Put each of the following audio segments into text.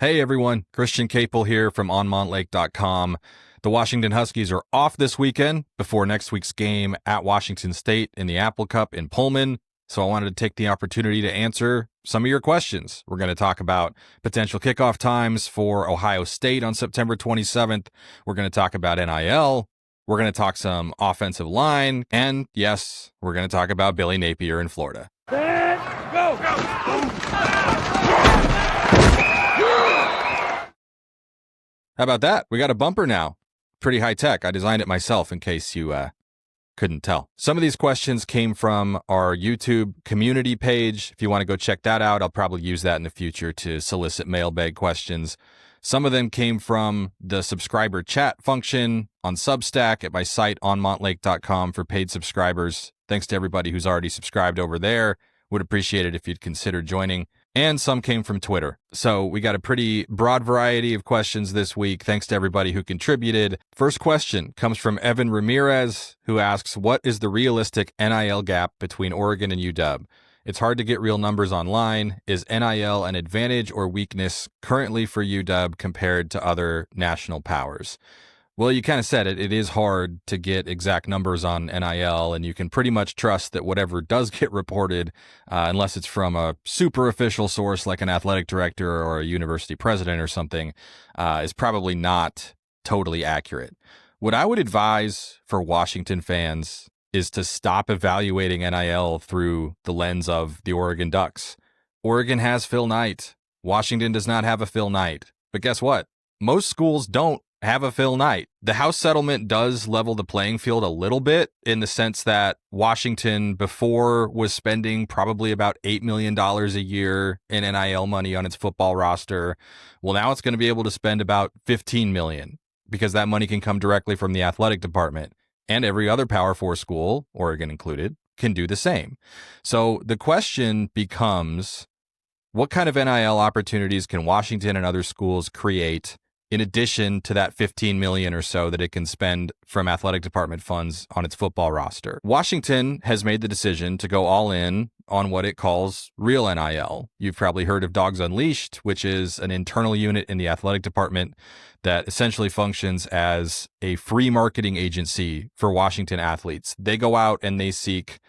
Hey everyone, Christian Caple here from onmontlake.com. The Washington Huskies are off this weekend before next week's game at Washington State in the Apple Cup in Pullman, so I wanted to take the opportunity to answer some of your questions. We're going to talk about potential kickoff times for Ohio State on September 27th. We're going to talk about NIL. We're going to talk some offensive line. And yes, we're going to talk about Billy Napier in Florida. Go! How about that? We got a bumper now. Pretty high tech. I designed it myself in case you couldn't tell. Some of these questions came from our YouTube community page. If you want to go check that out, I'll probably use that in the future to solicit mailbag questions. Some of them came from the subscriber chat function on Substack at my site onmontlake.com for paid subscribers. Thanks to everybody who's already subscribed over there. Would appreciate it if you'd consider joining. And some came from Twitter. So we got a pretty broad variety of questions this week. Thanks to everybody who contributed. First question comes from Evan Ramirez, who asks, what is the realistic NIL gap between Oregon and UW? It's hard to get real numbers online. Is NIL an advantage or weakness currently for UW compared to other national powers? Well, you kind of said it. It is hard to get exact numbers on NIL, and you can pretty much trust that whatever does get reported, unless it's from a super official source like an athletic director or a university president or something, is probably not totally accurate. What I would advise for Washington fans is to stop evaluating NIL through the lens of the Oregon Ducks. Oregon has Phil Knight. Washington does not have a Phil Knight. But guess what? Most schools don't have a Phil Knight. The House settlement does level the playing field a little bit in the sense that Washington before was spending probably about $8 million a year in NIL money on its football roster. Well, now it's going to be able to spend about $15 million because that money can come directly from the athletic department. And every other Power 4 school, Oregon included, can do the same. So the question becomes, what kind of NIL opportunities can Washington and other schools create in addition to that $15 million or so that it can spend from athletic department funds on its football roster? Washington has made the decision to go all in on what it calls real NIL. You've probably heard of Dogs Unleashed, which is an internal unit in the athletic department that essentially functions as a free marketing agency for Washington athletes. They go out and they seek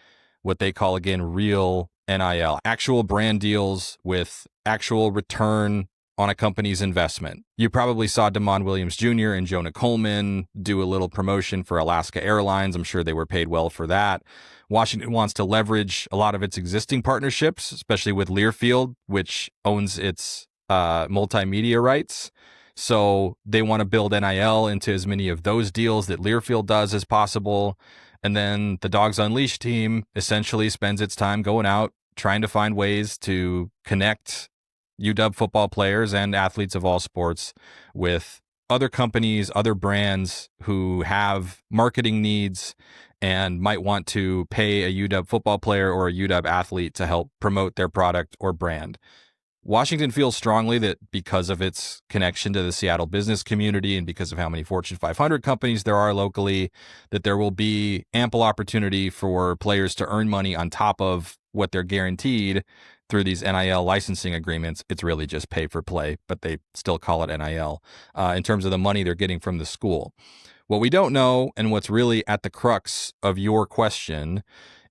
what they call, again, real NIL, actual brand deals with actual return on a company's investment. You probably saw Damon Williams Jr. and Jonah Coleman do a little promotion for Alaska Airlines. I'm sure they were paid well for that. Washington wants to leverage a lot of its existing partnerships, especially with Learfield, which owns its multimedia rights. So they want to build NIL into as many of those deals that Learfield does as possible. And then the Dogs Unleashed team essentially spends its time going out, trying to find ways to connect UW football players and athletes of all sports with other companies, other brands who have marketing needs and might want to pay a UW football player or a UW athlete to help promote their product or brand. Washington feels strongly that because of its connection to the Seattle business community and because of how many Fortune 500 companies there are locally, that there will be ample opportunity for players to earn money on top of what they're guaranteed through these NIL licensing agreements. It's really just pay for play, but they still call it NIL in terms of the money they're getting from the school. What we don't know, and what's really at the crux of your question,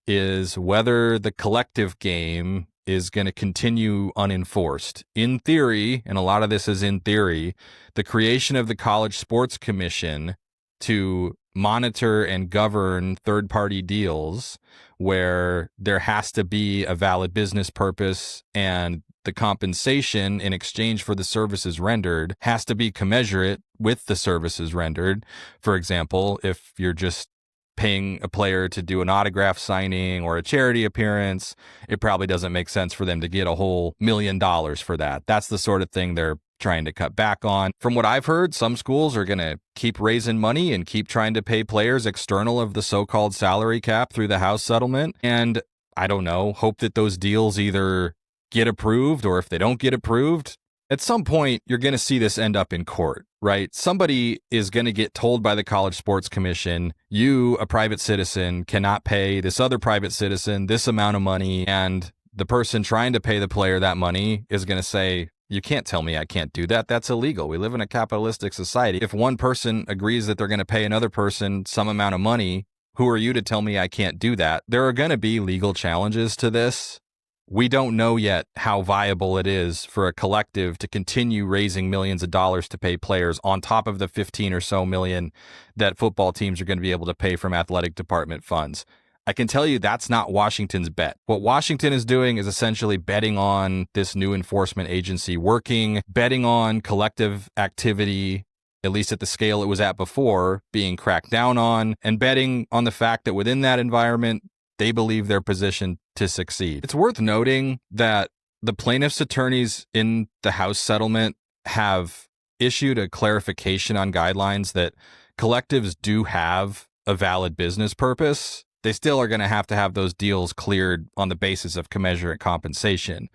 is whether the collective game is going to continue unenforced. In theory, and a lot of this is in theory, the creation of the College Sports Commission to monitor and govern third-party deals where there has to be a valid business purpose and the compensation in exchange for the services rendered has to be commensurate with the services rendered. For example, if you're just paying a player to do an autograph signing or a charity appearance, it probably doesn't make sense for them to get a whole $1 million for that. That's the sort of thing they're trying to cut back on. From what I've heard, some schools are going to keep raising money and keep trying to pay players external of the so-called salary cap through the House settlement. And I don't know, hope that those deals either get approved, or if they don't get approved, at some point you're going to see this end up in court, right? Somebody is going to get told by the College Sports Commission, you, a private citizen, cannot pay this other private citizen this amount of money. And the person trying to pay the player that money is going to say, You can't tell me I can't do that. That's illegal. We live in a capitalistic society. If one person agrees that they're going to pay another person some amount of money, who are you to tell me I can't do that? There are going to be legal challenges to this. We don't know yet how viable it is for a collective to continue raising millions of dollars to pay players on top of the 15 or so million that football teams are going to be able to pay from athletic department funds. I can tell you that's not Washington's bet. What Washington is doing is essentially betting on this new enforcement agency working, betting on collective activity, at least at the scale it was at before, being cracked down on, and betting on the fact that within that environment, they believe they're positioned to succeed. It's worth noting that the plaintiffs' attorneys in the House settlement have issued a clarification on guidelines that collectives do have a valid business purpose. They still are going to have those deals cleared on the basis of commensurate compensation.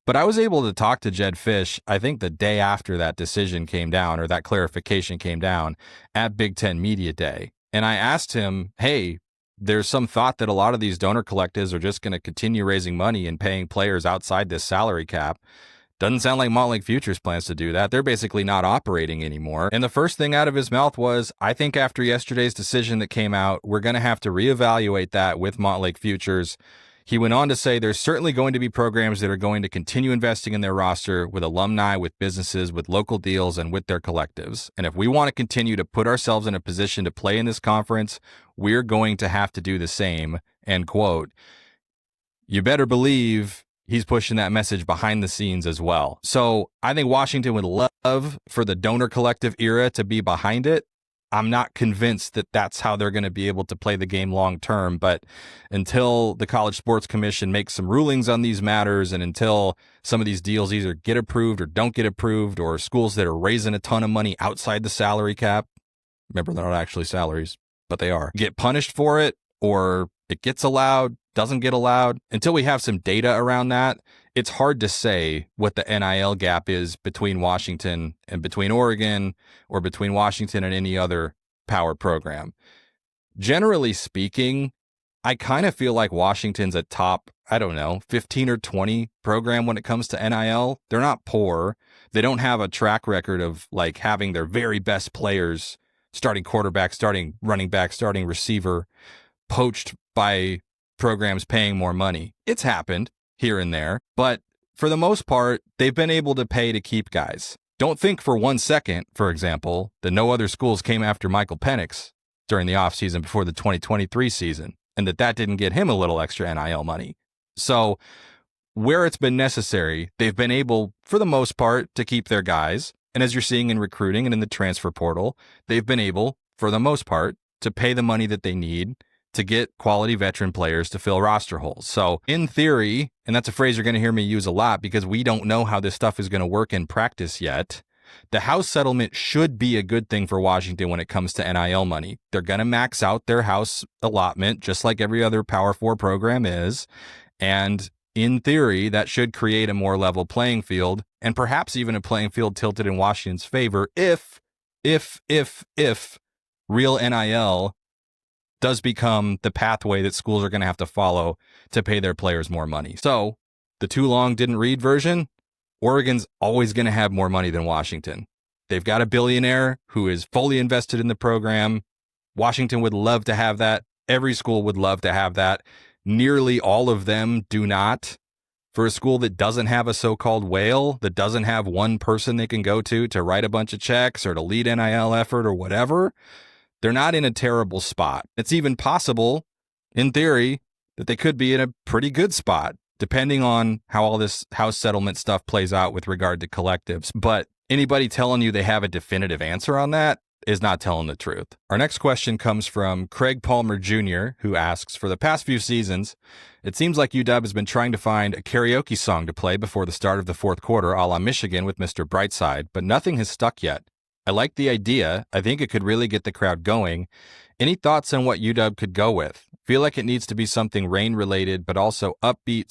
But I was able to talk to Jedd Fisch, I think the day after that decision came down, or that clarification came down, at Big Ten Media Day. And I asked him, hey, there's some thought that a lot of these donor collectives are just going to continue raising money and paying players outside this salary cap. Doesn't sound like Montlake Futures plans to do that. They're basically not operating anymore. And the first thing out of his mouth was, I think after yesterday's decision that came out, we're going to have to reevaluate that with Montlake Futures. He went on to say there's certainly going to be programs that are going to continue investing in their roster with alumni, with businesses, with local deals, and with their collectives. And if we want to continue to put ourselves in a position to play in this conference, we're going to have to do the same, end quote. You better believe he's pushing that message behind the scenes as well. So I think Washington would love for the donor collective era to be behind it. I'm not convinced that that's how they're going to be able to play the game long term. But until the College Sports Commission makes some rulings on these matters, and until some of these deals either get approved or don't get approved, or schools that are raising a ton of money outside the salary cap, remember they're not actually salaries, but they are, get punished for it, or it gets allowed, doesn't get allowed, until we have some data around that, it's hard to say what the NIL gap is between Washington and between Oregon, or between Washington and any other power program. Generally speaking, I kind of feel like Washington's a top, 15 or 20 program when it comes to NIL. They're not poor. They don't have a track record of like having their very best players, starting quarterback, starting running back, starting receiver, poached by programs paying more money. It's happened here and there, but for the most part, they've been able to pay to keep guys. Don't think for 1 second, for example, that no other schools came after Michael Penix during the offseason before the 2023 season, and that didn't get him a little extra NIL money. So where it's been necessary, they've been able, for the most part, to keep their guys. And as you're seeing in recruiting and in the transfer portal, they've been able, for the most part, to pay the money that they need to get quality veteran players to fill roster holes. So in theory, and that's a phrase you're going to hear me use a lot because we don't know how this stuff is going to work in practice yet, the House settlement should be a good thing for Washington when it comes to NIL money. They're going to max out their House allotment just like every other Power 4 program is. And in theory, that should create a more level playing field, and perhaps even a playing field tilted in Washington's favor if real NIL does become the pathway that schools are going to have to follow to pay their players more money. So the too long didn't read version, Oregon's always going to have more money than Washington. They've got a billionaire who is fully invested in the program. Washington would love to have that. Every school would love to have that. Nearly all of them do not. For a school that doesn't have a so-called whale, that doesn't have one person they can go to write a bunch of checks or to lead NIL effort or whatever, they're not in a terrible spot. It's even possible, in theory, that they could be in a pretty good spot, depending on how all this House settlement stuff plays out with regard to collectives. But anybody telling you they have a definitive answer on that is not telling the truth. Our next question comes from Craig Palmer Jr., who asks, for the past few seasons, it seems like UW has been trying to find a karaoke song to play before the start of the fourth quarter, a la Michigan with Mr. Brightside, but nothing has stuck yet. I like the idea. I think it could really get the crowd going. Any thoughts on what UW could go with? Feel like it needs to be something rain related, but also upbeat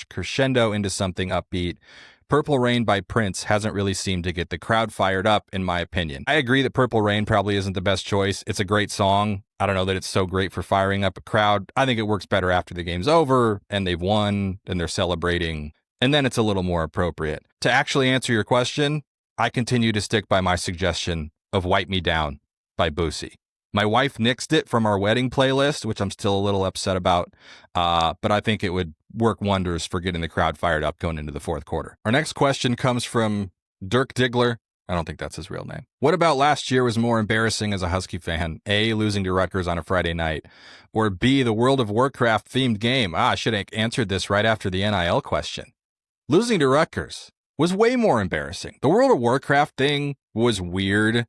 / crescendo into something upbeat. Purple Rain by Prince hasn't really seemed to get the crowd fired up, in my opinion. I agree that Purple Rain probably isn't the best choice. It's a great song. I don't know that it's so great for firing up a crowd. I think it works better after the game's over and they've won and they're celebrating and then it's a little more appropriate. To actually answer your question, I continue to stick by my suggestion of Wipe Me Down by Boosie. My wife nixed it from our wedding playlist, which I'm still a little upset about, but I think it would work wonders for getting the crowd fired up going into the fourth quarter. Our next question comes from Dirk Diggler. I don't think that's his real name. What about last year was more embarrassing as a Husky fan? A, losing to Rutgers on a Friday night, or B, the World of Warcraft themed game? I should have answered this right after the NIL question. Losing to Rutgers was way more embarrassing. The World of Warcraft thing was weird,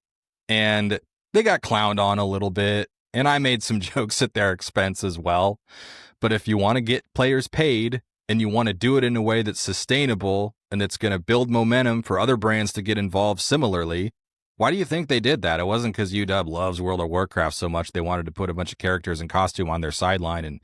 and they got clowned on a little bit, and I made some jokes at their expense as well. But if you want to get players paid and you want to do it in a way that's sustainable and that's going to build momentum for other brands to get involved similarly, why do you think they did that? It wasn't because UW loves World of Warcraft so much they wanted to put a bunch of characters in costume on their sideline and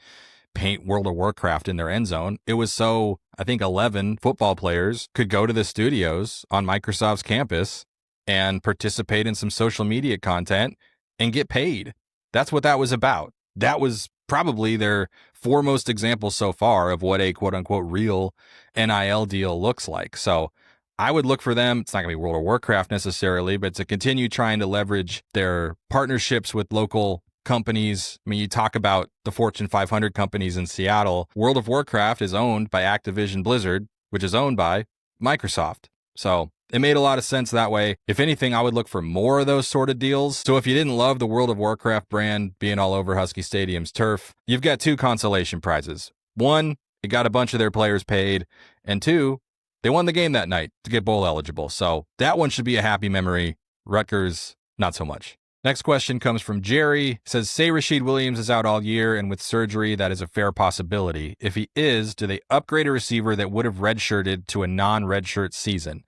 paint World of Warcraft in their end zone. It was so, I think 11 football players could go to the studios on Microsoft's campus and participate in some social media content and get paid. That's what that was about. That was probably their foremost example so far of what a quote-unquote real NIL deal looks like. So I would look for them. It's not going to be World of Warcraft necessarily, but to continue trying to leverage their partnerships with local companies. I mean, you talk about the Fortune 500 companies in Seattle. World of Warcraft is owned by Activision Blizzard, which is owned by Microsoft. So it made a lot of sense that way. If anything, I would look for more of those sort of deals. So if you didn't love the World of Warcraft brand being all over Husky Stadium's turf, you've got two consolation prizes. One, it got a bunch of their players paid. And two, they won the game that night to get bowl eligible. So that one should be a happy memory. Rutgers, not so much. Next question comes from Jerry. It says, say Rashid Williams is out all year and with surgery, that is a fair possibility. If he is, do they upgrade a receiver that would have redshirted to a non-redshirt season?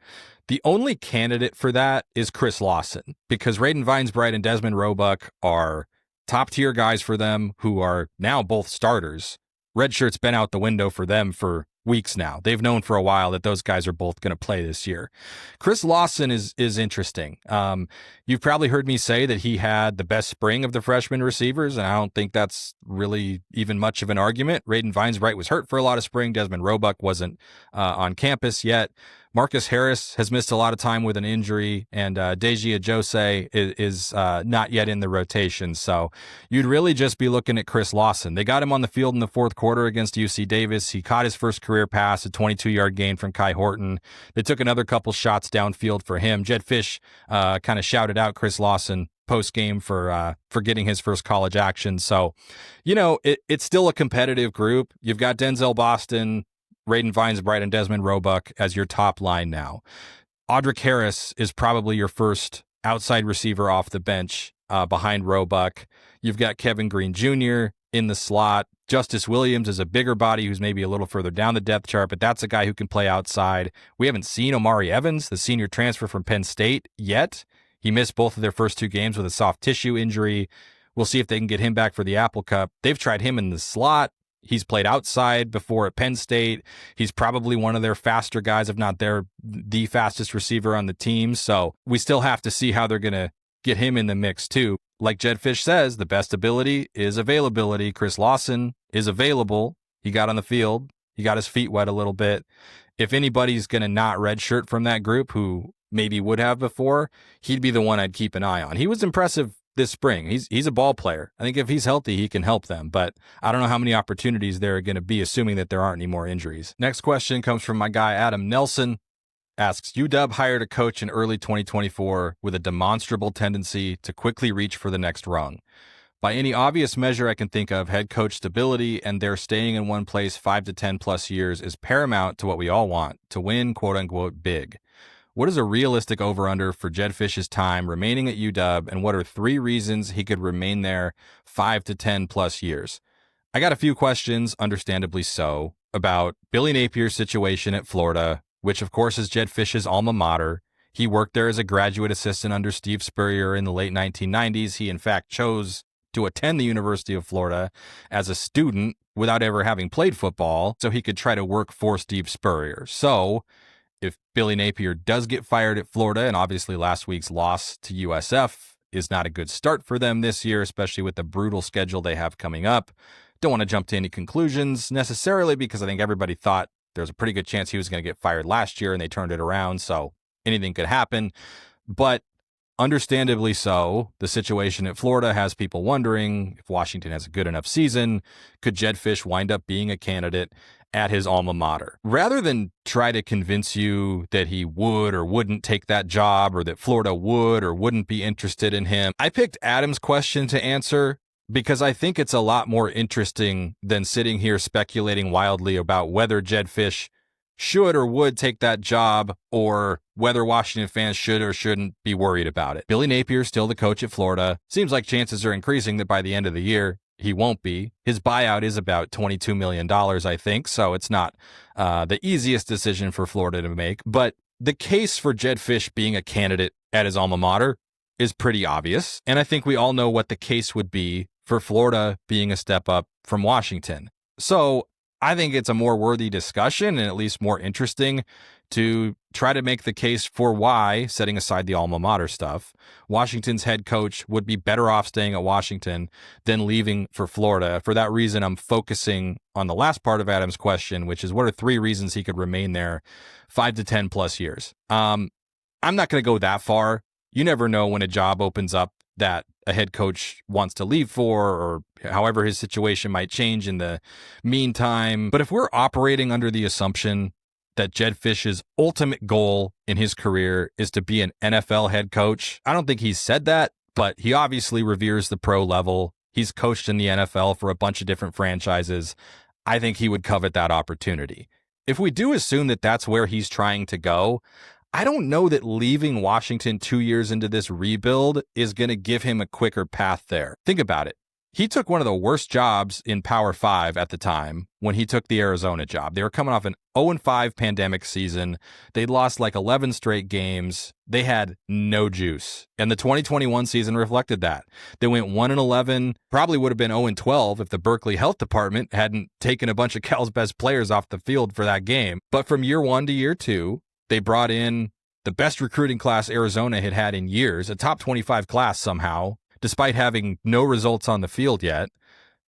The only candidate for that is Chris Lawson, because Raiden Vinesbright and Desmond Roebuck are top-tier guys for them who are now both starters. Redshirt's been out the window for them for weeks now. They've known for a while that those guys are both going to play this year. Chris Lawson is interesting. You've probably heard me say that he had the best spring of the freshman receivers, and I don't think that's really even much of an argument. Raiden Vinesbright was hurt for a lot of spring. Desmond Roebuck wasn't on campus yet. Marcus Harris has missed a lot of time with an injury, and Deji Ajose is not yet in the rotation. So you'd really just be looking at Chris Lawson. They got him on the field in the fourth quarter against UC Davis. He caught his first career pass, a 22-yard gain from Kai Horton. They took another couple shots downfield for him. Jedd Fisch kind of shouted out Chris Lawson post-game for getting his first college action. So, you know, it's still a competitive group. You've got Denzel Boston, Raiden Vinesbright, and Desmond Roebuck as your top line now. Audric Harris is probably your first outside receiver off the bench behind Roebuck. You've got Kevin Green Jr. in the slot. Justice Williams is a bigger body who's maybe a little further down the depth chart, but that's a guy who can play outside. We haven't seen Omari Evans, the senior transfer from Penn State, yet. He missed both of their first two games with a soft tissue injury. We'll see if they can get him back for the Apple Cup. They've tried him in the slot. He's played outside before at Penn State. He's probably one of their faster guys, if not the fastest receiver on the team. So we still have to see how they're going to get him in the mix too. Like Jedd Fisch says, the best ability is availability. Chris Lawson is available. He got on the field. He got his feet wet a little bit. If anybody's going to not redshirt from that group who maybe would have before, he'd be the one I'd keep an eye on. He was impressive this spring. He's a ball player. I think if he's healthy, he can help them, but I don't know how many opportunities there are going to be, assuming that there aren't any more injuries. Next question comes from my guy, Adam Nelson. Asks, UW hired a coach in early 2024 with a demonstrable tendency to quickly reach for the next rung. By any obvious measure I can think of, head coach stability and their staying in one place 5 to 10 plus years is paramount to what we all want, to win quote unquote big. What is a realistic over-under for Jedd Fisch's time remaining at UW, and what are 3 reasons he could remain there 5 to 10 plus years? I got a few questions, understandably so, about Billy Napier's situation at Florida, which of course is Jedd Fisch's alma mater. He worked there as a graduate assistant under Steve Spurrier in the late 1990s. He in fact chose to attend the University of Florida as a student without ever having played football, so he could try to work for Steve Spurrier. So if Billy Napier does get fired at Florida, and obviously last week's loss to USF is not a good start for them this year, especially with the brutal schedule they have coming up. Don't want to jump to any conclusions necessarily because I think everybody thought There's a pretty good chance he was going to get fired last year, and they turned it around, so anything could happen. But understandably so, the situation at Florida has people wondering if Washington has a good enough season. Could Jedd Fisch wind up being a candidate at his alma mater? Rather than try to convince you that he would or wouldn't take that job, or that Florida would or wouldn't be interested in him, I picked Adam's question to answer because I think it's a lot more interesting than sitting here speculating wildly about whether Jedd Fisch should or would take that job, or whether Washington fans should or shouldn't be worried about it. Billy Napier's still the coach at Florida. Seems like chances are increasing that by the end of the year, he won't be. His buyout is about $22 million, I think, so it's not the easiest decision for Florida to make. But the case for Jedd Fisch being a candidate at his alma mater is pretty obvious, and I think we all know what the case would be for Florida being a step up from Washington. So I think it's a more worthy discussion, and at least more interesting, to try to make the case for why, setting aside the alma mater stuff, Washington's head coach would be better off staying at Washington than leaving for Florida. For that reason, I'm focusing on the last part of Adam's question, which is what are 3 reasons he could remain there 5 to 10 plus years. I'm not going to go that far. You never know when a job opens up that a head coach wants to leave for, or however his situation might change in the meantime. But if we're operating under the assumption that Jedd Fisch's ultimate goal in his career is to be an NFL head coach, I don't think he's said that, but he obviously reveres the pro level. He's coached in the NFL for a bunch of different franchises. I think he would covet that opportunity. If we do assume that that's where he's trying to go, I don't know that leaving Washington 2 years into this rebuild is going to give him a quicker path there. Think about it. He took one of the worst jobs in Power 5 at the time when he took the Arizona job. They were coming off an 0-5 pandemic season. They'd lost like 11 straight games. They had no juice. And the 2021 season reflected that. They went 1-11, probably would have been 0-12 if the Berkeley Health Department hadn't taken a bunch of Cal's best players off the field for that game. But from year 1 to year 2, they brought in the best recruiting class Arizona had had in years, a top 25 class somehow, despite having no results on the field yet,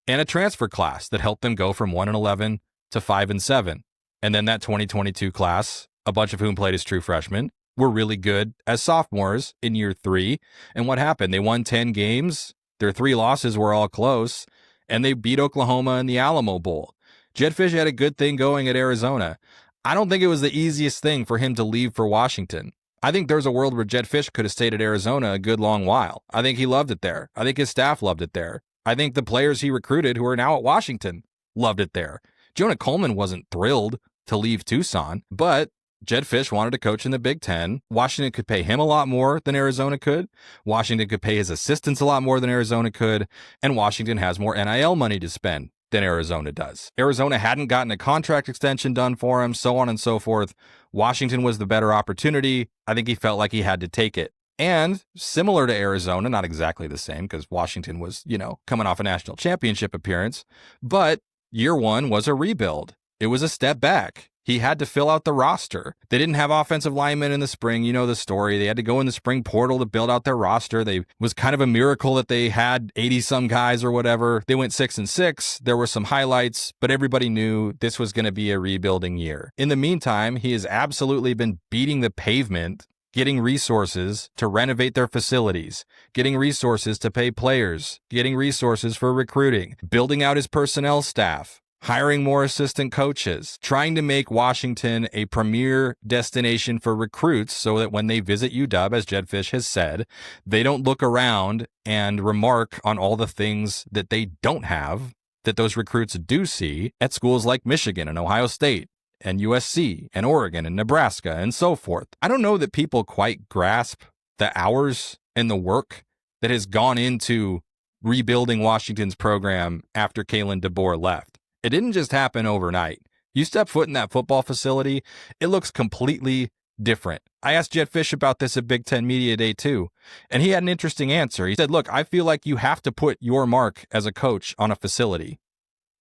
and a transfer class that helped them go from 1-11 to 5-7. And then that 2022 class, a bunch of whom played as true freshmen, were really good as sophomores in year 3. And what happened? They won 10 games. Their 3 losses were all close, and they beat Oklahoma in the Alamo Bowl. Jedd Fisch had a good thing going at Arizona. I don't think it was the easiest thing for him to leave for Washington. I think there's a world where Jedd Fisch could have stayed at Arizona a good long while. I think he loved it there. I think his staff loved it there. I think the players he recruited who are now at Washington loved it there. Jonah Coleman wasn't thrilled to leave Tucson, but Jedd Fisch wanted to coach in the Big Ten. Washington could pay him a lot more than Arizona could. Washington could pay his assistants a lot more than Arizona could. And Washington has more NIL money to spend than Arizona does. Arizona hadn't gotten a contract extension done for him, so on and so forth. Washington was the better opportunity. I think he felt like he had to take it. And similar to Arizona, not exactly the same because Washington was, coming off a national championship appearance, but year 1 was a rebuild. It was a step back. He had to fill out the roster. They didn't have offensive linemen in the spring. You know the story. They had to go in the spring portal to build out their roster. It was kind of a miracle that they had 80-some guys or whatever. They went 6-6. There were some highlights, but everybody knew this was going to be a rebuilding year. In the meantime, he has absolutely been beating the pavement, getting resources to renovate their facilities, getting resources to pay players, getting resources for recruiting, building out his personnel staff, hiring more assistant coaches, trying to make Washington a premier destination for recruits so that when they visit UW, as Jedd Fisch has said, they don't look around and remark on all the things that they don't have that those recruits do see at schools like Michigan and Ohio State and USC and Oregon and Nebraska and so forth. I don't know that people quite grasp the hours and the work that has gone into rebuilding Washington's program after Kalen DeBoer left. It didn't just happen overnight. You step foot in that football facility, it looks completely different. I asked Jedd Fisch about this at Big Ten Media Day too, and he had an interesting answer. He said, look, I feel like you have to put your mark as a coach on a facility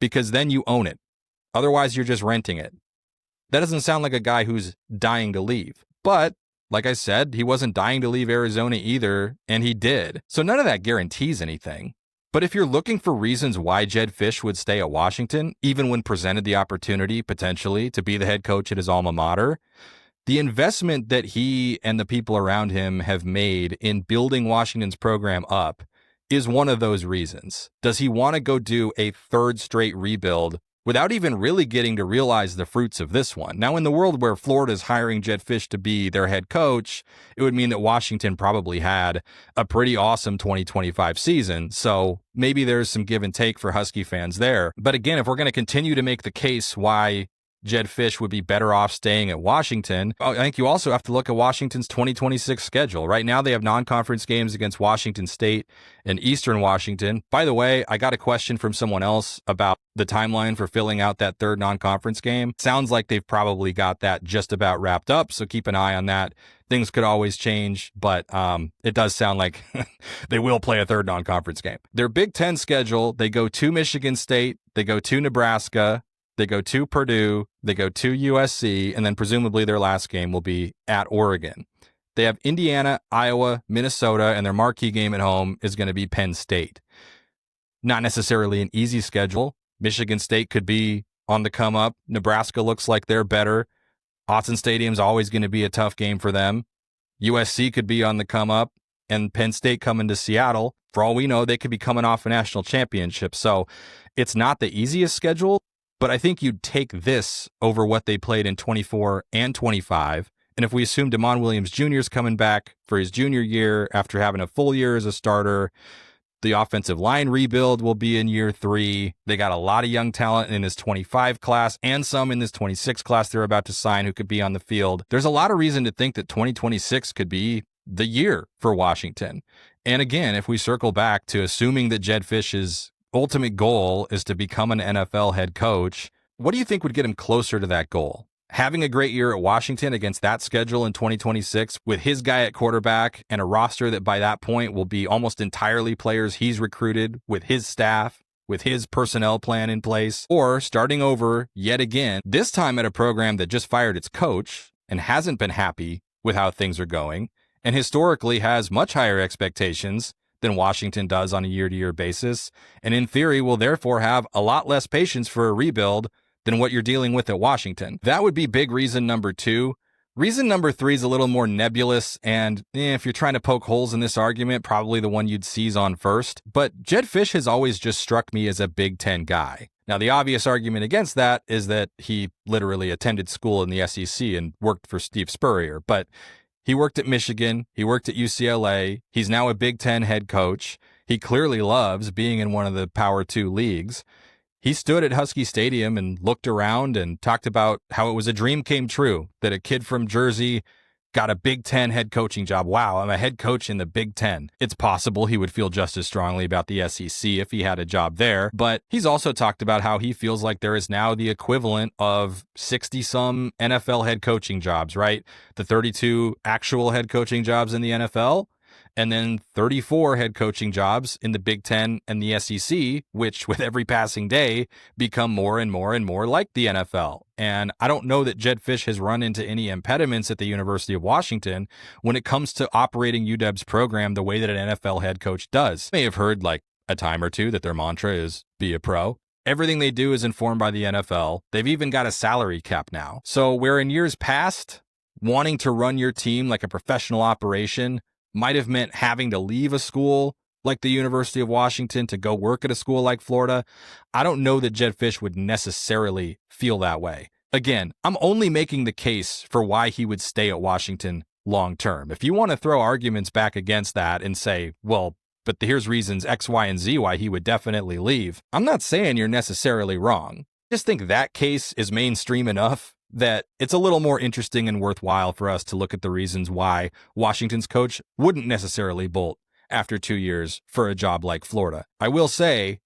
because then you own it. Otherwise, you're just renting it. That doesn't sound like a guy who's dying to leave. But, like I said, he wasn't dying to leave Arizona either, and he did. So none of that guarantees anything. But if you're looking for reasons why Jedd Fisch would stay at Washington, even when presented the opportunity potentially to be the head coach at his alma mater, the investment that he and the people around him have made in building Washington's program up is one of those reasons. Does he want to go do a third straight rebuild without even really getting to realize the fruits of this one? Now, in the world where Florida is hiring Jedd Fisch to be their head coach, it would mean that Washington probably had a pretty awesome 2025 season. So maybe there's some give and take for Husky fans there. But again, if we're going to continue to make the case why Jedd Fisch would be better off staying at Washington, I think you also have to look at Washington's 2026 schedule. Right now, they have non-conference games against Washington State and Eastern Washington. By the way, I got a question from someone else about the timeline for filling out that third non-conference game. Sounds like they've probably got that just about wrapped up, so keep an eye on that. Things could always change, but it does sound like they will play a third non-conference game. Their Big Ten schedule, they go to Michigan State, they go to Nebraska, they go to Purdue, they go to USC, and then presumably their last game will be at Oregon. They have Indiana, Iowa, Minnesota, and their marquee game at home is going to be Penn State. Not necessarily an easy schedule. Michigan State could be on the come up. Nebraska looks like they're better. Autzen Stadium's always going to be a tough game for them. USC could be on the come up, and Penn State coming to Seattle. For all we know, they could be coming off a national championship. So it's not the easiest schedule, but I think you'd take this over what they played in 24 and 25. And if we assume DeMond Williams Jr. is coming back for his junior year after having a full year as a starter, the offensive line rebuild will be in year 3. They got a lot of young talent in this 25 class and some in this 26 class they're about to sign who could be on the field. There's a lot of reason to think that 2026 could be the year for Washington. And again, if we circle back to assuming that Jedd Fisch's ultimate goal is to become an NFL head coach, what do you think would get him closer to that goal? Having a great year at Washington against that schedule in 2026 with his guy at quarterback and a roster that by that point will be almost entirely players he's recruited with his staff, with his personnel plan in place, or starting over yet again, this time at a program that just fired its coach and hasn't been happy with how things are going and historically has much higher expectations than Washington does on a year-to-year basis, and in theory will therefore have a lot less patience for a rebuild than what you're dealing with at Washington. That would be big reason number 2. Reason number 3 is a little more nebulous, and if you're trying to poke holes in this argument, probably the one you'd seize on first. But Jedd Fisch has always just struck me as a Big Ten guy. Now, the obvious argument against that is that he literally attended school in the SEC and worked for Steve Spurrier, but he worked at Michigan. He worked at UCLA. He's now a Big Ten head coach. He clearly loves being in one of the Power 2 leagues. He stood at Husky Stadium and looked around and talked about how it was a dream came true that a kid from Jersey got a Big Ten head coaching job. Wow, I'm a head coach in the Big Ten. It's possible he would feel just as strongly about the SEC if he had a job there, but he's also talked about how he feels like there is now the equivalent of 60-some NFL head coaching jobs, right? The 32 actual head coaching jobs in the NFL, and then 34 head coaching jobs in the Big Ten and the SEC, which with every passing day become more and more and more like the NFL. And I don't know that Jedd Fisch has run into any impediments at the University of Washington when it comes to operating UW's program the way that an NFL head coach does. You may have heard like a time or two that their mantra is be a pro. Everything they do is informed by the NFL. They've even got a salary cap now. So where in years past, wanting to run your team like a professional operation might have meant having to leave a school like the University of Washington to go work at a school like Florida, I don't know that Jedd Fisch would necessarily feel that way. Again, I'm only making the case for why he would stay at Washington long term. If you want to throw arguments back against that and say, well, but here's reasons X, Y, and Z why he would definitely leave, I'm not saying you're necessarily wrong. I just think that case is mainstream enough that it's a little more interesting and worthwhile for us to look at the reasons why Washington's coach wouldn't necessarily bolt after 2 years for a job like Florida. I will say,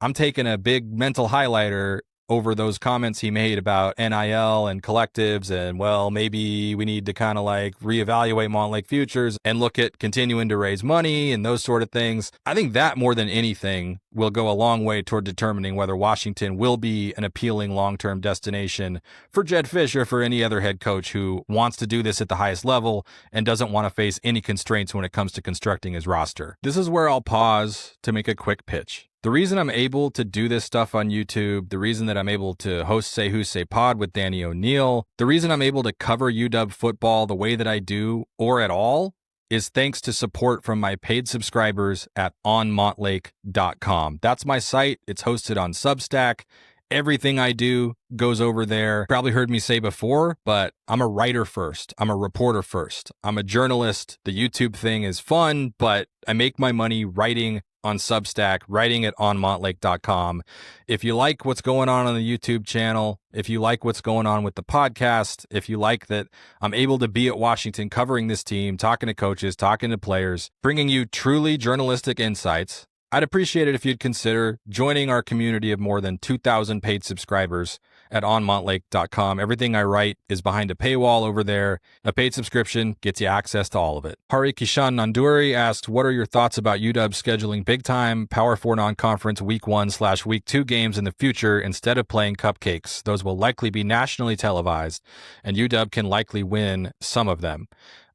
I'm taking a big mental highlighter over those comments he made about NIL and collectives and, well, maybe we need to kind of like reevaluate Montlake futures and look at continuing to raise money and those sort of things. I think that more than anything will go a long way toward determining whether Washington will be an appealing long-term destination for Jedd Fisch or for any other head coach who wants to do this at the highest level and doesn't want to face any constraints when it comes to constructing his roster. This is where I'll pause to make a quick pitch. The reason I'm able to do this stuff on YouTube, the reason that I'm able to host Say Who Say Pod with Danny O'Neill, the reason I'm able to cover UW football the way that I do or at all is thanks to support from my paid subscribers at onmontlake.com. That's my site. It's hosted on Substack. Everything I do goes over there. Probably heard me say before, but I'm a writer first. I'm a reporter first. I'm a journalist. The YouTube thing is fun, but I make my money writing on Substack, writing at onmontlake.com. If you like what's going on the YouTube channel, if you like what's going on with the podcast, if you like that I'm able to be at Washington covering this team, talking to coaches, talking to players, bringing you truly journalistic insights, I'd appreciate it if you'd consider joining our community of more than 2,000 paid subscribers at onmontlake.com. Everything I write is behind a paywall over there. A paid subscription gets you access to all of it. Hari Kishan Nanduri asked, what are your thoughts about UW scheduling big-time Power 4 non-conference Week 1/Week 2 games in the future instead of playing cupcakes? Those will likely be nationally televised, and UW can likely win some of them.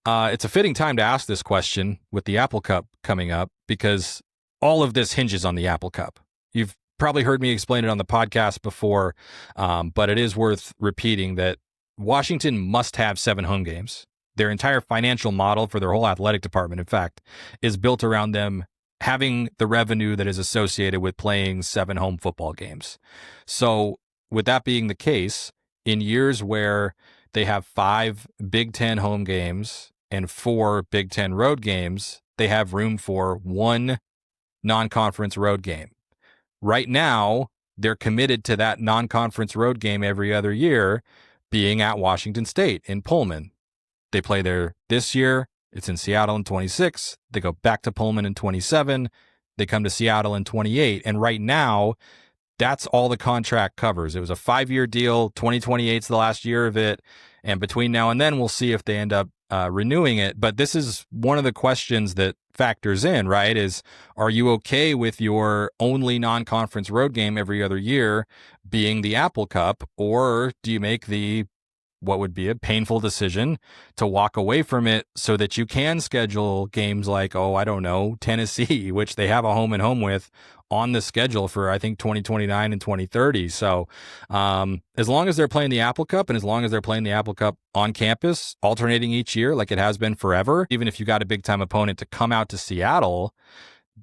It's a fitting time to ask this question with the Apple Cup coming up because all of this hinges on the Apple Cup. You've probably heard me explain it on the podcast before, but it is worth repeating that Washington must have 7 home games. Their entire financial model for their whole athletic department, in fact, is built around them having the revenue that is associated with playing 7 home football games. So with that being the case, in years where they have 5 Big Ten home games and 4 Big Ten road games, they have room for 1 non-conference road game. Right now, they're committed to that non-conference road game every other year being at Washington State in Pullman. They play there this year. It's in Seattle in 26. They go back to Pullman in 27. They come to Seattle in 28. And right now, that's all the contract covers. It was a 5-year deal. 2028 is the last year of it. And between now and then, we'll see if they end up renewing it. But this is one of the questions that factors in, right? Is, are you okay with your only non-conference road game every other year being the Apple Cup? Or do you make what would be a painful decision to walk away from it so that you can schedule games like, Tennessee, which they have a home and home with on the schedule for, I think, 2029 and 2030. So as long as they're playing the Apple Cup and as long as they're playing the Apple Cup on campus, alternating each year like it has been forever, even if you got a big time opponent to come out to Seattle,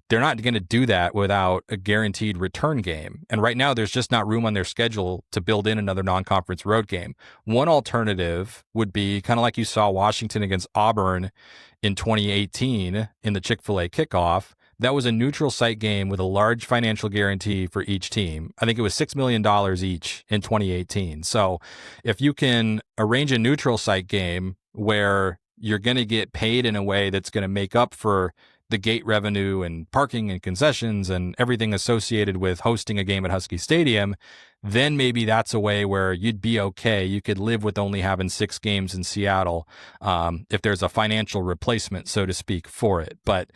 they're not going to do that without a guaranteed return game. And right now, there's just not room on their schedule to build in another non-conference road game. One alternative would be kind of like you saw Washington against Auburn in 2018 in the Chick-fil-A kickoff. That was a neutral site game with a large financial guarantee for each team. I think it was $6 million each in 2018. So if you can arrange a neutral site game where you're going to get paid in a way that's going to make up for the gate revenue and parking and concessions and everything associated with hosting a game at Husky Stadium, then maybe that's a way where you'd be okay. You could live with only having 6 games in Seattle if there's a financial replacement, so to speak, for it. But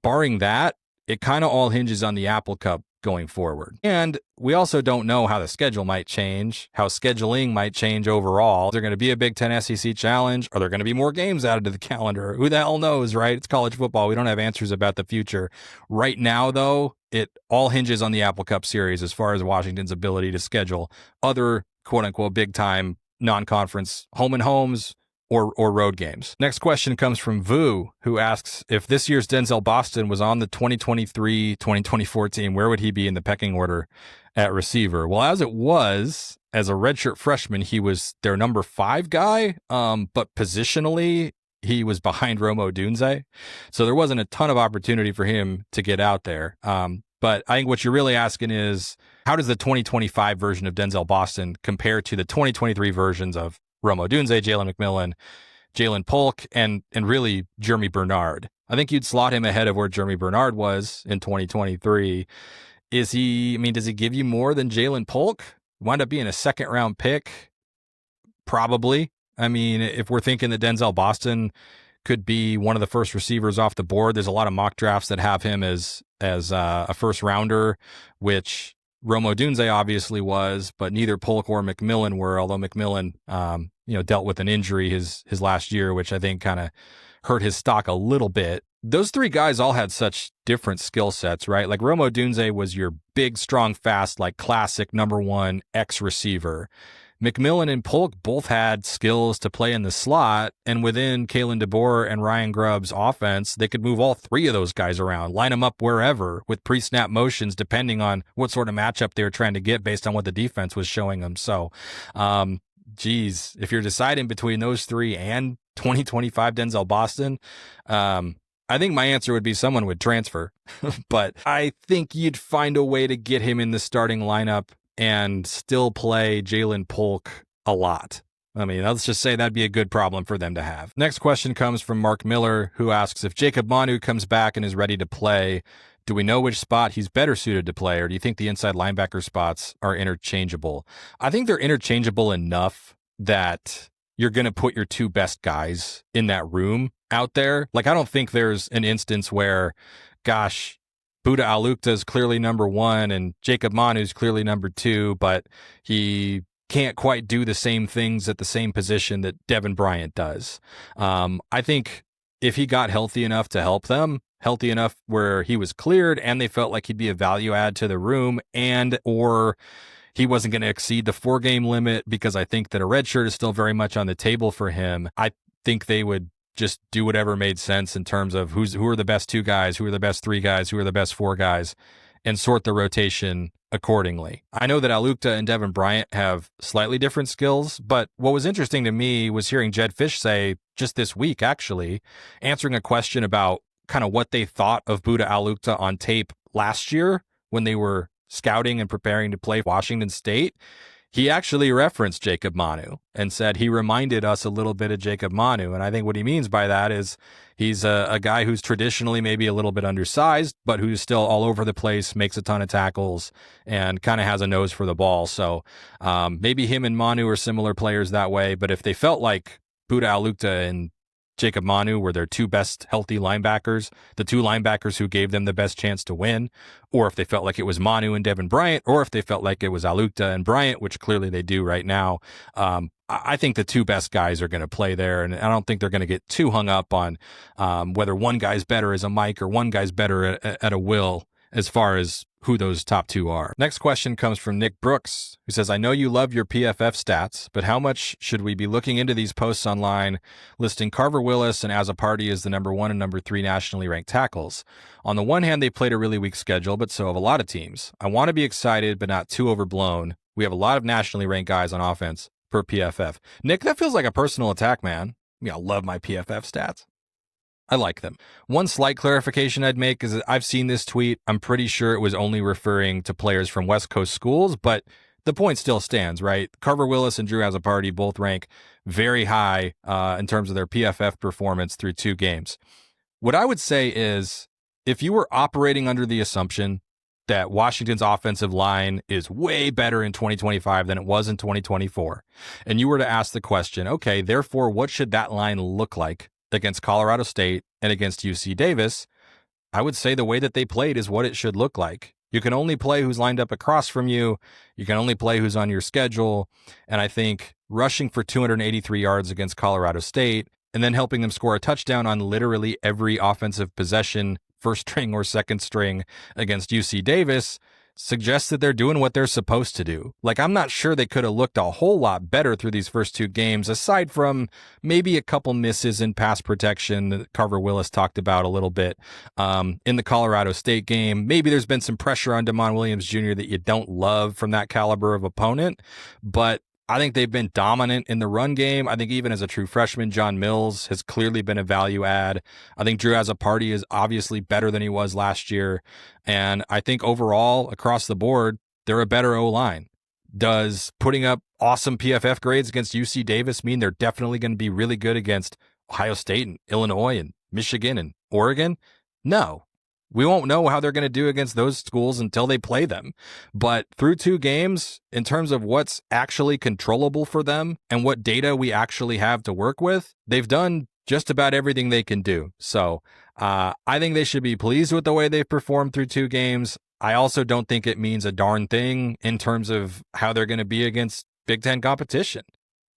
barring that, it kind of all hinges on the Apple Cup going forward. And we also don't know how the schedule might change, how scheduling might change overall. Is there going to be a Big Ten SEC challenge? Are there going to be more games added to the calendar? Who the hell knows, right? It's college football. We don't have answers about the future. Right now, though, it all hinges on the Apple Cup series as far as Washington's ability to schedule other quote-unquote big-time non-conference home and homes or road games. Next question comes from Vu, who asks, if this year's Denzel Boston was on the 2023-2024 team, where would he be in the pecking order at receiver? Well, as a redshirt freshman, he was their number 5 guy, but positionally, he was behind Rome Odunze. So there wasn't a ton of opportunity for him to get out there. But I think what you're really asking is, how does the 2025 version of Denzel Boston compare to the 2023 versions of Rome Odunze, Jalen McMillan, Jalen Polk, and really Jeremy Bernard? I think you'd slot him ahead of where Jeremy Bernard was in 2023. does he give you more than Jalen Polk? Wind up being a second-round pick? Probably. I mean, if we're thinking that Denzel Boston could be one of the first receivers off the board, there's a lot of mock drafts that have him as a first-rounder, which Rome Odunze obviously was, but neither Polk or McMillan were, although McMillan dealt with an injury his last year, which I think kind of hurt his stock a little bit. Those three guys all had such different skill sets, right? Like Rome Odunze was your big, strong, fast, like classic number one X receiver. McMillan and Polk both had skills to play in the slot, and within Kalen DeBoer and Ryan Grubb's offense, they could move all three of those guys around, line them up wherever with pre-snap motions, depending on what sort of matchup they were trying to get based on what the defense was showing them. So, if you're deciding between those three and 2025 Denzel Boston, I think my answer would be someone would transfer, but I think you'd find a way to get him in the starting lineup and still play Jalen Polk a lot. I mean, let's just say that'd be a good problem for them to have. Next question comes from Mark Miller, who asks, if Jacob Manu comes back and is ready to play, do we know which spot he's better suited to play, or do you think the inside linebacker spots are interchangeable? I think they're interchangeable enough that you're going to put your two best guys in that room out there. Like, I don't think there's an instance where, gosh, Buda Alukta is clearly number one and Jacob Manu is clearly number two, but he can't quite do the same things at the same position that Devin Bryant does. I think if he got healthy enough to help them, healthy enough where he was cleared and they felt like he'd be a value add to the room, and or he wasn't going to exceed the 4-game limit, because I think that a red shirt is still very much on the table for him, I think they would just do whatever made sense in terms of who are the best 2 guys, who are the best 3 guys, who are the best 4 guys, and sort the rotation accordingly. I know that Alukta and Devin Bryant have slightly different skills, but what was interesting to me was hearing Jedd Fisch say just this week, actually, answering a question about kind of what they thought of Buda Alukta on tape last year when they were scouting and preparing to play Washington State. He actually referenced Jacob Manu and said he reminded us a little bit of Jacob Manu. And I think what he means by that is he's a guy who's traditionally maybe a little bit undersized, but who's still all over the place, makes a ton of tackles, and kind of has a nose for the ball. So maybe him and Manu are similar players that way. But if they felt like Buda Alukta and Jacob Manu were their 2 best healthy linebackers, the 2 linebackers who gave them the best chance to win, or if they felt like it was Manu and Devin Bryant, or if they felt like it was Alukta and Bryant, which clearly they do right now, I think the 2 best guys are going to play there, and I don't think they're going to get too hung up on whether one guy's better as a Mike or one guy's better at a Will as far as who those top 2 are. Next question comes from Nick Brooks, who says, I know you love your PFF stats, but how much should we be looking into these posts online listing Carver Willis and Azzopardi as the number 1 and number 3 nationally ranked tackles? On the one hand, they played a really weak schedule, but so have a lot of teams. I want to be excited, but not too overblown. We have a lot of nationally ranked guys on offense per PFF. Nick, that feels like a personal attack, man. I love my PFF stats. I like them. One slight clarification I'd make is that I've seen this tweet. I'm pretty sure it was only referring to players from West Coast schools, but the point still stands, right? Carver Willis and Drew Azzopardi both rank very high in terms of their PFF performance through 2 games. What I would say is, if you were operating under the assumption that Washington's offensive line is way better in 2025 than it was in 2024, and you were to ask the question, okay, therefore, what should that line look like against Colorado State and against UC Davis? I would say the way that they played is what it should look like. You can only play who's lined up across from you. You can only play who's on your schedule. And I think rushing for 283 yards against Colorado State and then helping them score a touchdown on literally every offensive possession, first string or second string, against UC Davis suggests that they're doing what they're supposed to do. Like, I'm not sure they could have looked a whole lot better through these first 2 games, aside from maybe a couple misses in pass protection that Carver Willis talked about a little bit in the Colorado State game. Maybe there's been some pressure on Damon Williams Jr. that you don't love from that caliber of opponent, but I think they've been dominant in the run game. I think even as a true freshman, John Mills has clearly been a value add. I think Drew Azzopardi is obviously better than he was last year. And I think overall, across the board, they're a better O-line. Does putting up awesome PFF grades against UC Davis mean they're definitely going to be really good against Ohio State and Illinois and Michigan and Oregon? No. We won't know how they're going to do against those schools until they play them. But through 2 games, in terms of what's actually controllable for them and what data we actually have to work with, they've done just about everything they can do. So I think they should be pleased with the way they've performed through 2 games. I also don't think it means a darn thing in terms of how they're going to be against Big Ten competition.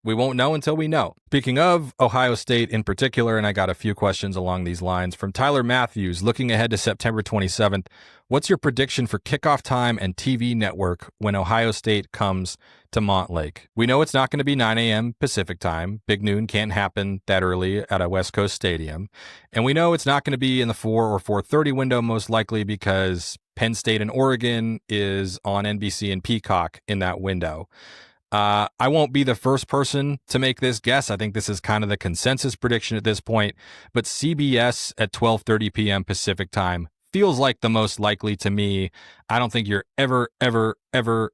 We won't know until we know. Speaking of Ohio State in particular, and I got a few questions along these lines from Tyler Matthews, looking ahead to September 27th, what's your prediction for kickoff time and TV network when Ohio State comes to Montlake? We know it's not going to be 9 a.m. Pacific time. Big noon can't happen that early at a West Coast stadium. And we know it's not going to be in the 4 or 4:30 window, most likely because Penn State and Oregon is on NBC and Peacock in that window. I won't be the first person to make this guess. I think this is kind of the consensus prediction at this point, but CBS at 12:30 p.m. Pacific time feels like the most likely to me. I don't think you're ever going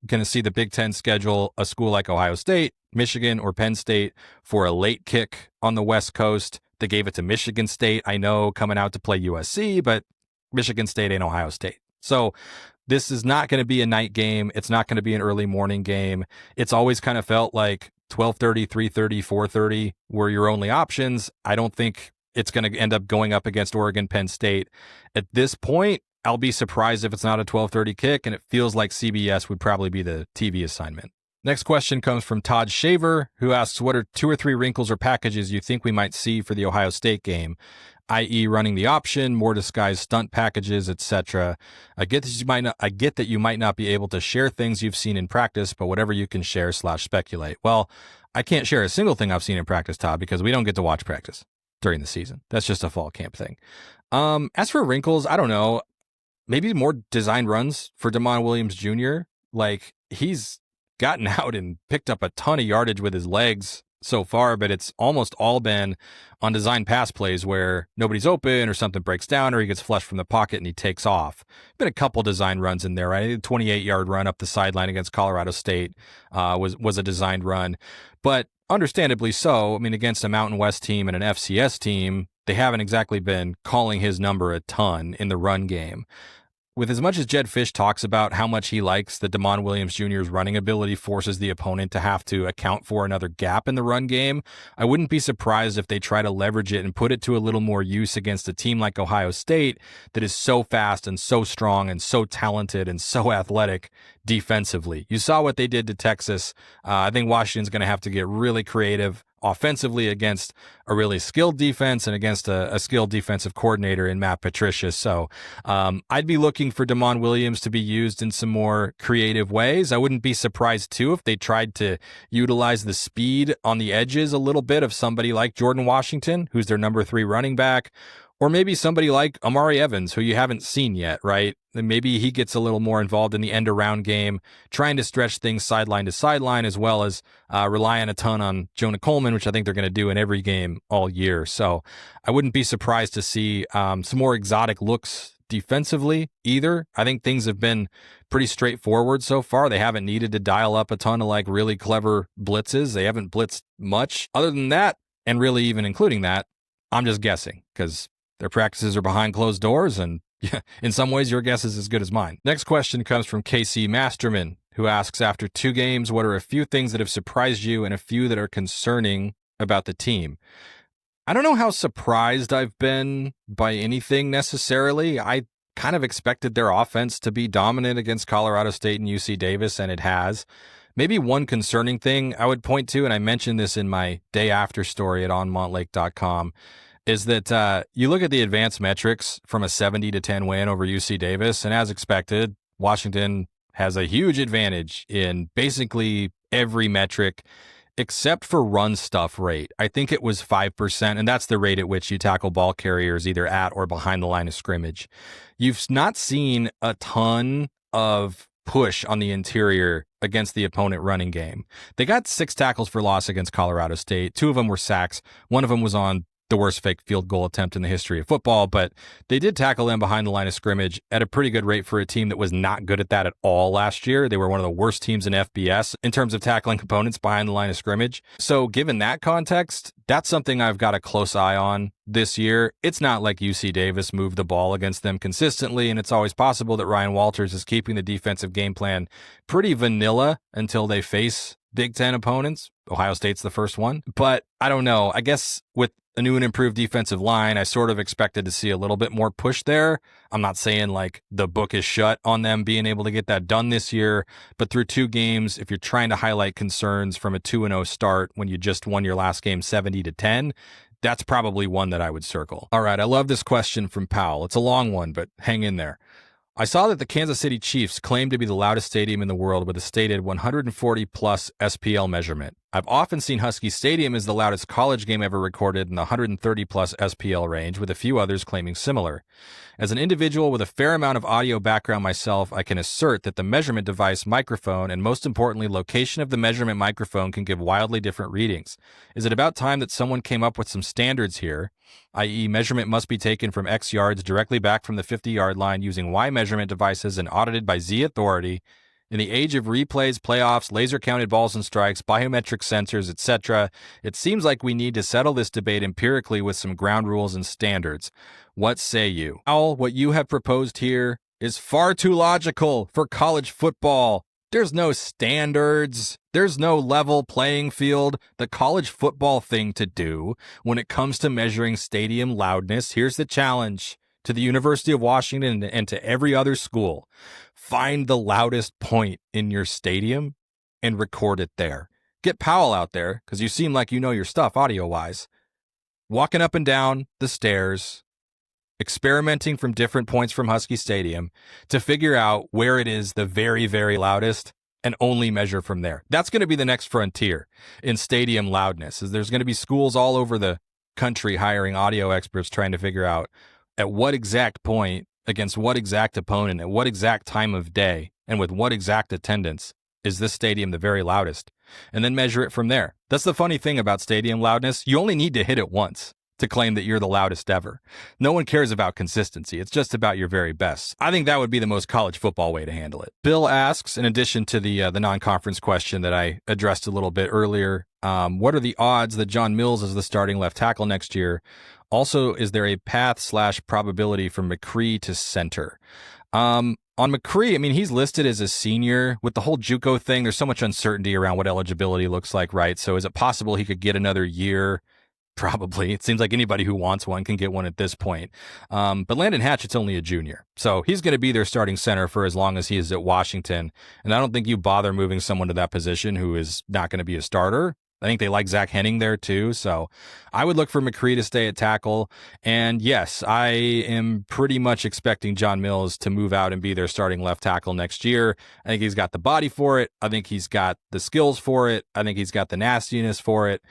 to see the Big Ten schedule a school like Ohio State, Michigan, or Penn State for a late kick on the West Coast. They gave it to Michigan State, I know, coming out to play USC, but Michigan State ain't Ohio State. So this is not going to be a night game. It's not going to be an early morning game. It's always kind of felt like 12:30, 3:30, 4:30 were your only options. I don't think it's going to end up going up against Oregon, Penn State. At this point, I'll be surprised if it's not a 12:30 kick, and it feels like CBS would probably be the TV assignment. Next question comes from Todd Shaver, who asks, what are 2 or 3 wrinkles or packages you think we might see for the Ohio State game, i.e. running the option, more disguised stunt packages, etc. I get that you might not be able to share things you've seen in practice, but whatever you can share / speculate. Well, I can't share a single thing I've seen in practice, Todd, because we don't get to watch practice during the season. That's just a fall camp thing. As for wrinkles, I don't know. Maybe more design runs for Damon Williams Jr. Like, he's gotten out and picked up a ton of yardage with his legs so far, but it's almost all been on design pass plays where nobody's open or something breaks down or he gets flushed from the pocket and he takes off. Been a couple design runs in there, right? A 28-yard run up the sideline against Colorado State was a designed run, but understandably so. I mean, against a Mountain West team and an FCS team, they haven't exactly been calling his number a ton in the run game. With as much as Jedd Fisch talks about how much he likes that Damon Williams Jr.'s running ability forces the opponent to have to account for another gap in the run game, I wouldn't be surprised if they try to leverage it and put it to a little more use against a team like Ohio State that is so fast and so strong and so talented and so athletic defensively. You saw what they did to Texas. I think Washington's going to have to get really creative offensively against a really skilled defense and against a skilled defensive coordinator in Matt Patricia. So I'd be looking for Damon Williams to be used in some more creative ways. I wouldn't be surprised too if they tried to utilize the speed on the edges a little bit of somebody like Jordan Washington, who's their number 3 running back, or maybe somebody like Amari Evans, who you haven't seen yet, right? And maybe he gets a little more involved in the end-around game, trying to stretch things sideline to sideline, as well as relying a ton on Jonah Coleman, which I think they're going to do in every game all year. So I wouldn't be surprised to see some more exotic looks defensively either. I think things have been pretty straightforward so far. They haven't needed to dial up a ton of like really clever blitzes. They haven't blitzed much. Other than that, and really even including that, I'm just guessing because their practices are behind closed doors, and in some ways, your guess is as good as mine. Next question comes from KC Masterman, who asks, after 2 games, what are a few things that have surprised you and a few that are concerning about the team? I don't know how surprised I've been by anything necessarily. I kind of expected their offense to be dominant against Colorado State and UC Davis, and it has. Maybe one concerning thing I would point to, and I mentioned this in my day after story at onmontlake.com, is that you look at the advanced metrics from a 70-10 win over UC Davis, and as expected, Washington has a huge advantage in basically every metric except for run stuff rate. I think it was 5%, and that's the rate at which you tackle ball carriers either at or behind the line of scrimmage. You've not seen a ton of push on the interior against the opponent running game. They got 6 tackles for loss against Colorado State. 2 of them were sacks. 1 of them was on the worst fake field goal attempt in the history of football, but they did tackle them behind the line of scrimmage at a pretty good rate for a team that was not good at that at all last year. They were one of the worst teams in FBS in terms of tackling opponents behind the line of scrimmage. So given that context, that's something I've got a close eye on this year. It's not like UC Davis moved the ball against them consistently, and it's always possible that Ryan Walters is keeping the defensive game plan pretty vanilla until they face Big Ten opponents. Ohio State's the first one. But I don't know. I guess with a new and improved defensive line, I sort of expected to see a little bit more push there. I'm not saying like the book is shut on them being able to get that done this year, but through 2 games, if you're trying to highlight concerns from a 2-0 start when you just won your last game 70-10, that's probably one that I would circle. All right, I love this question from Powell. It's a long one, but hang in there. I saw that the Kansas City Chiefs claim to be the loudest stadium in the world with a stated 140-plus SPL measurement. I've often seen Husky Stadium as the loudest college game ever recorded in the 130-plus SPL range, with a few others claiming similar. As an individual with a fair amount of audio background myself, I can assert that the measurement device, microphone, and most importantly, location of the measurement microphone can give wildly different readings. Is it about time that someone came up with some standards here, i.e. measurement must be taken from X yards directly back from the 50-yard line using Y measurement devices and audited by Z authority? In the age of replays, playoffs, laser-counted balls and strikes, biometric sensors, etc., it seems like we need to settle this debate empirically with some ground rules and standards. What say you? Al, what you have proposed here is far too logical for college football. There's no standards. There's no level playing field. The college football thing to do when it comes to measuring stadium loudness, here's the challenge to the University of Washington and to every other school. Find the loudest point in your stadium and record it there. Get Powell out there, because you seem like you know your stuff audio-wise. Walking up and down the stairs, experimenting from different points from Husky Stadium to figure out where it is the very, very loudest and only measure from there. That's going to be the next frontier in stadium loudness. Is there's going to be schools all over the country hiring audio experts trying to figure out at what exact point, against what exact opponent, at what exact time of day, and with what exact attendance is this stadium the very loudest, and then measure it from there. That's the funny thing about stadium loudness. You only need to hit it once to claim that you're the loudest ever. No one cares about consistency. It's just about your very best. I think that would be the most college football way to handle it. Bill asks, in addition to the non-conference question that I addressed a little bit earlier, what are the odds that John Mills is the starting left tackle next year? Also, is there a path/probability from McCree to center? On McCree, I mean, he's listed as a senior. With the whole JUCO thing, there's so much uncertainty around what eligibility looks like, right? So is it possible he could get another year? Probably. It seems like anybody who wants one can get one at this point. But Landon Hatchett's only a junior. So he's going to be their starting center for as long as he is at Washington. And I don't think you bother moving someone to that position who is not going to be a starter. I think they like Zach Henning there too. So I would look for McCree to stay at tackle. And yes, I am pretty much expecting John Mills to move out and be their starting left tackle next year. I think he's got the body for it. I think he's got the skills for it. I think he's got the nastiness for it.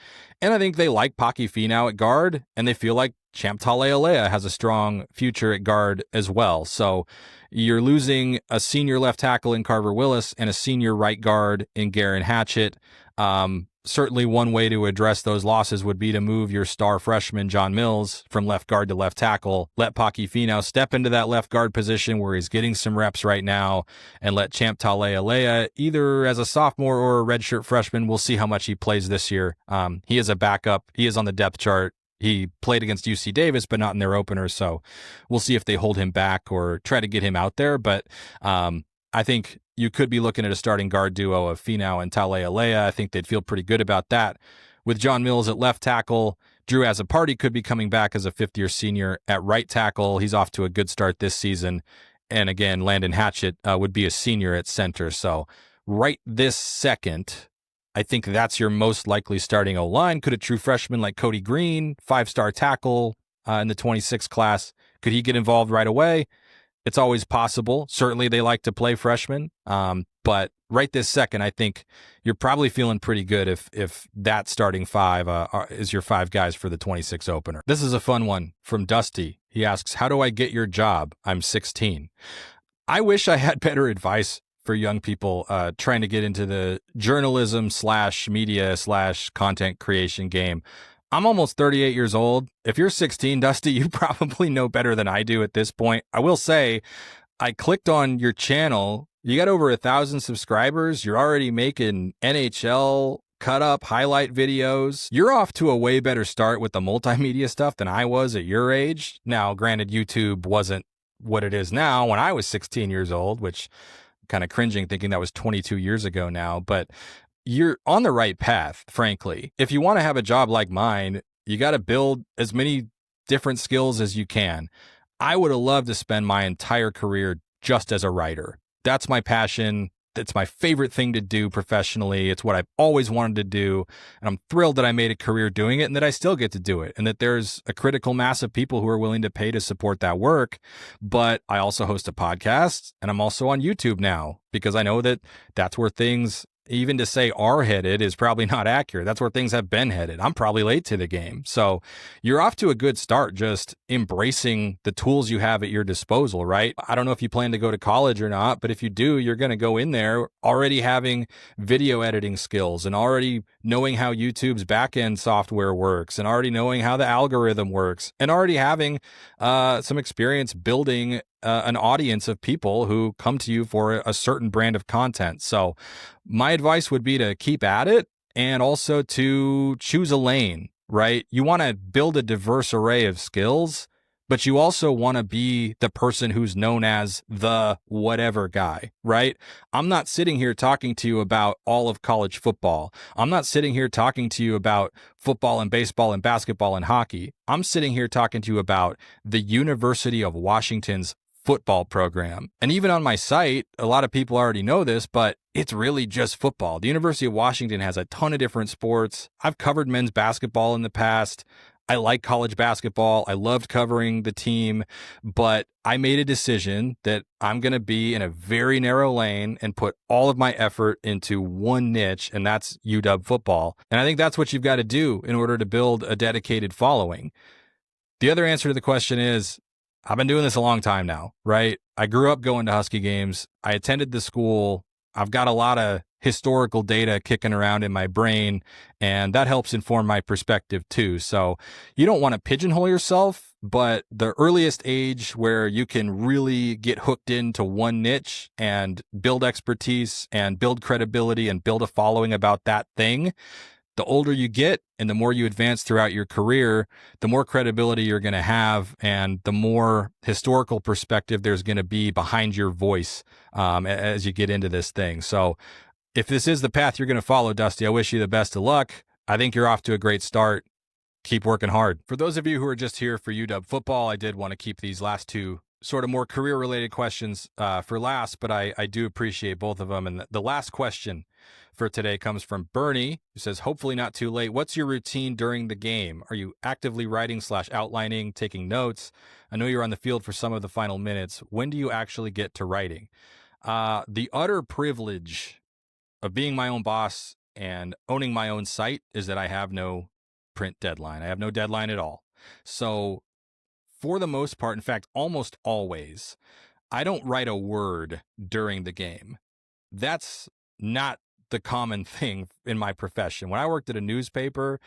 And I think they like Paki Finau at guard, and they feel like Champ Talealea has a strong future at guard as well. So you're losing a senior left tackle in Carver Willis and a senior right guard in Garen Hatchett. Certainly one way to address those losses would be to move your star freshman, John Mills, from left guard to left tackle. Let Paki Finau step into that left guard position where he's getting some reps right now, and let Champ Talealea, either as a sophomore or a redshirt freshman, we'll see how much he plays this year. He is a backup. He is on the depth chart. He played against UC Davis, but not in their opener, so we'll see if they hold him back or try to get him out there. But I think you could be looking at a starting guard duo of Finau and Talealea. I think they'd feel pretty good about that. With John Mills at left tackle, Drew Azzopardi could be coming back as a fifth-year senior at right tackle. He's off to a good start this season. And again, Landon Hatchett would be a senior at center. So right this second, I think that's your most likely starting O-line. Could a true freshman like Cody Green, five-star tackle in the 26 class, could he get involved right away? It's always possible. Certainly they like to play freshmen. But right this second, I think you're probably feeling pretty good if that starting five is your five guys for the 26 opener. This is a fun one from Dusty. He asks, how do I get your job? I'm 16. I wish I had better advice for young people trying to get into the journalism / media / content creation game. I'm almost 38 years old. If you're 16, Dusty, you probably know better than I do at this point. I will say, I clicked on your channel. You got over 1,000 subscribers. You're already making NHL cut up highlight videos. You're off to a way better start with the multimedia stuff than I was at your age. Now, granted, YouTube wasn't what it is now when I was 16 years old, which kind of cringing thinking that was 22 years ago now, but you're on the right path, frankly. If you want to have a job like mine, you got to build as many different skills as you can. I would have loved to spend my entire career just as a writer. That's my passion. It's my favorite thing to do professionally. It's what I've always wanted to do. And I'm thrilled that I made a career doing it and that I still get to do it. And that there's a critical mass of people who are willing to pay to support that work. But I also host a podcast and I'm also on YouTube now because I know that that's where things, even to say are headed, is probably not accurate. That's where things have been headed. I'm probably late to the game. So you're off to a good start just embracing the tools you have at your disposal, right? I don't know if you plan to go to college or not, but if you do, you're going to go in there already having video editing skills and already knowing how YouTube's backend software works and already knowing how the algorithm works and already having some experience building an audience of people who come to you for a certain brand of content. So my advice would be to keep at it and also to choose a lane, right? You want to build a diverse array of skills, but you also want to be the person who's known as the whatever guy, right? I'm not sitting here talking to you about all of college football. I'm not sitting here talking to you about football and baseball and basketball and hockey. I'm sitting here talking to you about the University of Washington's football program. And even on my site, a lot of people already know this, but it's really just football. The University of Washington has a ton of different sports. I've covered men's basketball in the past. I like college basketball. I loved covering the team, but I made a decision that I'm going to be in a very narrow lane and put all of my effort into one niche, and that's UW football. And I think that's what you've got to do in order to build a dedicated following. The other answer to the question is, I've been doing this a long time now, right? I grew up going to Husky games. I attended the school. I've got a lot of historical data kicking around in my brain, and that helps inform my perspective too. So you don't want to pigeonhole yourself, but the earliest age where you can really get hooked into one niche and build expertise and build credibility and build a following about that thing, the older you get and the more you advance throughout your career, the more credibility you're going to have and the more historical perspective there's going to be behind your voice as you get into this thing. So if this is the path you're going to follow, Dusty, I wish you the best of luck. I think you're off to a great start. Keep working hard. For those of you who are just here for UW football, I did want to keep these last two sort of more career-related questions for last, but I do appreciate both of them. And the last question for today comes from Bernie, who says, hopefully not too late. What's your routine during the game? Are you actively writing/outlining, taking notes? I know you're on the field for some of the final minutes. When do you actually get to writing? The utter privilege of being my own boss and owning my own site is that I have no print deadline. I have no deadline at all. So for the most part, in fact, almost always, I don't write a word during the game. That's not the common thing in my profession. When I worked at a newspaper,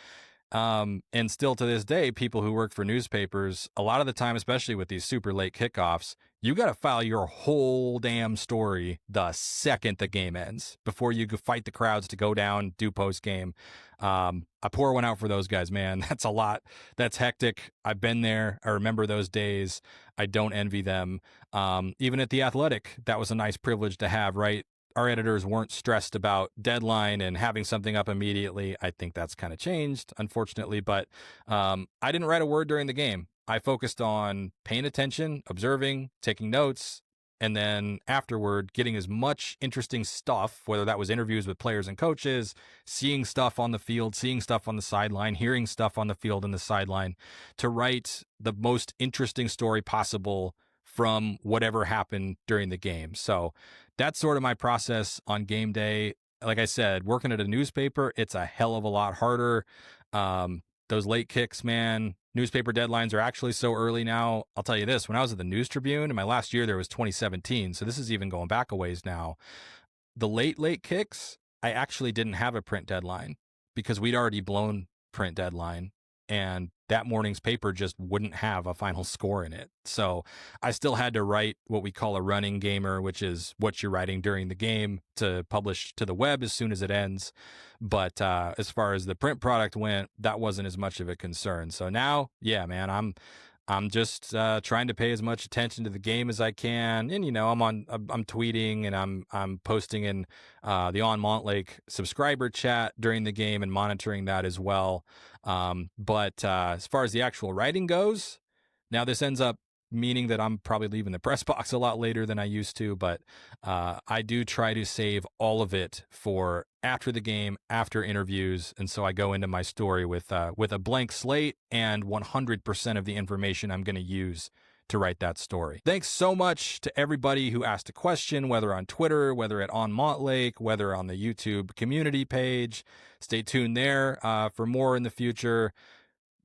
and still to this day, people who work for newspapers, a lot of the time, especially with these super late kickoffs, you got to file your whole damn story the second the game ends before you go fight the crowds to go down, do post game. I pour one out for those guys, man. That's a lot. That's hectic. I've been there. I remember those days. I don't envy them. Even at The Athletic, that was a nice privilege to have, right? Our editors weren't stressed about deadline and having something up immediately. I think that's kind of changed, unfortunately, but I didn't write a word during the game. I focused on paying attention, observing, taking notes, and then afterward getting as much interesting stuff, whether that was interviews with players and coaches, seeing stuff on the field, seeing stuff on the sideline, hearing stuff on the field and the sideline, to write the most interesting story possible from whatever happened during the game. So that's sort of my process on game day. Like I said, working at a newspaper, it's a hell of a lot harder. Those late kicks, man, newspaper deadlines are actually so early now. I'll tell you this, when I was at the News Tribune, in my last year there was 2017, so this is even going back a ways now. The late kicks, I actually didn't have a print deadline because we'd already blown print deadline. and that morning's paper just wouldn't have a final score in it. So I still had to write what we call a running gamer, which is what you're writing during the game to publish to the web as soon as it ends. But as far as the print product went, that wasn't as much of a concern. So now, yeah, man, I'm just trying to pay as much attention to the game as I can, and I'm tweeting and I'm posting in the On Montlake subscriber chat during the game and monitoring that as well. But as far as the actual writing goes, now this ends up meaning that I'm probably leaving the press box a lot later than I used to, but I do try to save all of it for after the game, after interviews, and so I go into my story with a blank slate and 100% of the information I'm going to use to write that story. Thanks so much to everybody who asked a question, whether on Twitter, whether at On Montlake, whether on the YouTube community page. Stay tuned there for more in the future.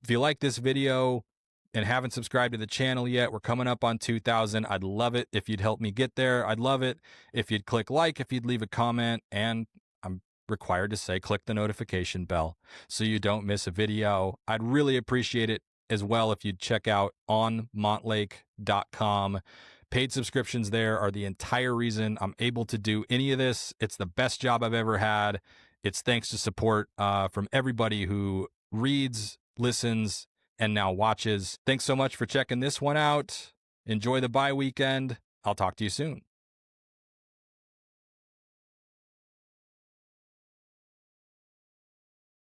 If you like this video and haven't subscribed to the channel yet, we're coming up on 2,000. I'd love it if you'd help me get there. I'd love it if you'd click like, if you'd leave a comment, and I'm required to say click the notification bell so you don't miss a video. I'd really appreciate it as well if you'd check out onmontlake.com. Paid subscriptions there are the entire reason I'm able to do any of this. It's the best job I've ever had. It's thanks to support from everybody who reads, listens, and now watches. Thanks so much for checking this one out. Enjoy the bye weekend. I'll talk to you soon.